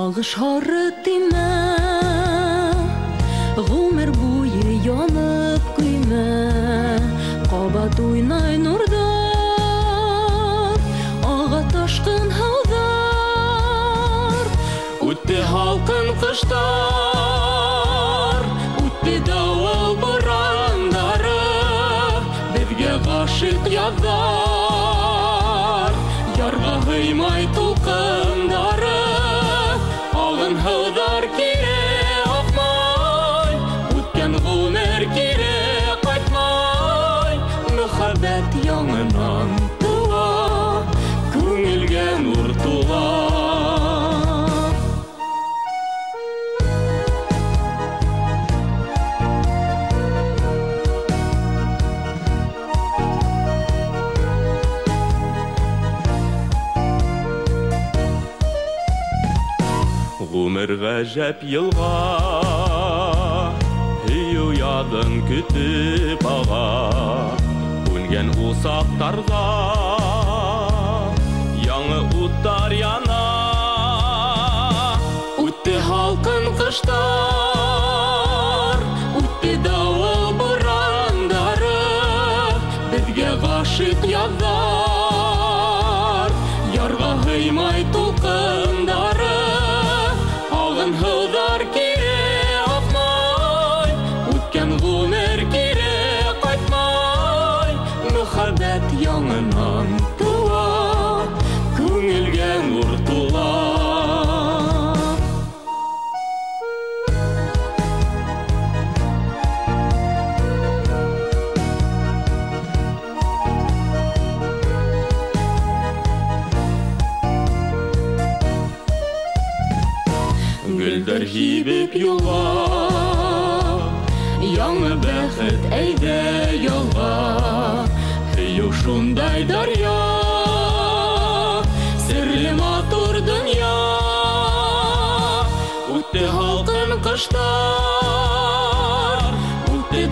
Сағыш арытыма, ғұмыр бойы янып көймә, қабат ойнай нұрдар, аға ташқын хаудар. Үтті халқын қыштар, үтті дауыл бұрандары, бізге ғашық яздар, ярға ғаймай тұлқындары. Ағын хаудар кере ақмай, үткен ғұмыр кере қайтмай, мұхаббет яңынан туа, көңілге нұр туа. Ғұмыр ғажап елға, үй ұядын күтіп аға, көнген ұсақтарға, яңы ұттар яна. Үтті халқын қыштар, үтті дауыл бұрандары, бізге ғашық яздар, ярға ғаймай тұлқындары. Hıldar kire akmay, үткен ғұмыр кире қайтмай, мұхаббет яңынан туа, көңілге нұр тула. Гүлдер жибіп юлға, яңы бәхет әйді ялға. Хию шундай дарья, сірлі матур дүния. Үтті халқын қыштар, үтті